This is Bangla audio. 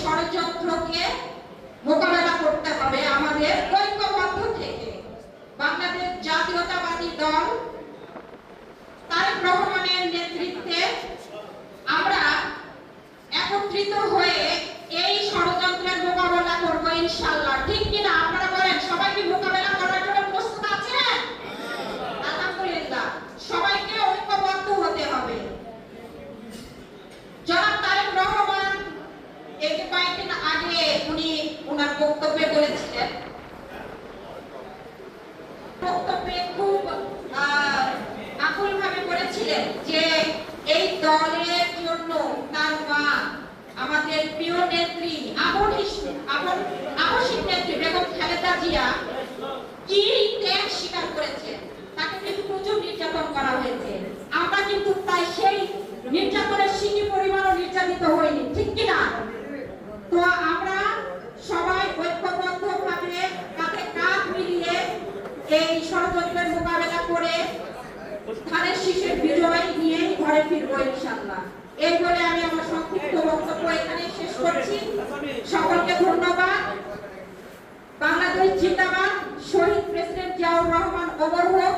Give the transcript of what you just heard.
ষড়যন্ত্রকে মোকাবেলা করতে হবে আমাদের ঐক্যবদ্ধ থেকে। বাংলাদেশ জাতীয়তাবাদী দল তারেক রহমানের নেতৃত্বে আমরা একত্রিত হয়ে এই ষড়যন্ত্রের মোকাবেলা করব ইনশাআল্লাহ। ঠিক কিনা আপনারা বলেন? সবাইকে মোকাবেলা করার জন্য প্রস্তুত আছেন? আলহামদুলিল্লাহ, সবাইকে ঐক্যবদ্ধ হতে হবে। জনাব তারেক রহমান এই যে কয়েকদিন আগে উনি ওনার বক্তব্যে বলেছিলেন, বক্তব্যে খুব আকুলভাবে বলেছিলেন যে এই দলের জন্য তার মা আমাদের প্রিয় নেত্রী আবশ্যিক নেত্রী বেগম খালেদা জিয়া কি ত্যাগ স্বীকার করেছেন। তাকে কিন্তু প্রচুর নির্যাতন করা হয়েছে। আমরা কিন্তু তাই সেই নির্যাতনের সিকি পরিমাণও নির্যাতিত হইনি, ঠিক কিনা? তো আমরা সবাই ঐক্যবদ্ধভাবে কাঁধে কাঁধ মিলিয়ে এই ষড়যন্ত্রের মোকাবেলা করে ধানের শীষের বিজয় নিয়ে ঘরে ফিরবো ইনশাআল্লাহ। এই বলে আমি আমার সংক্ষিপ্ত বক্তব্য এখানে শেষ করছি। সকলকে ধন্যবাদ। বাংলাদেশ জিন্দাবাদ। শহীদ প্রেসিডেন্ট জিয়াউর রহমান অমর হোক।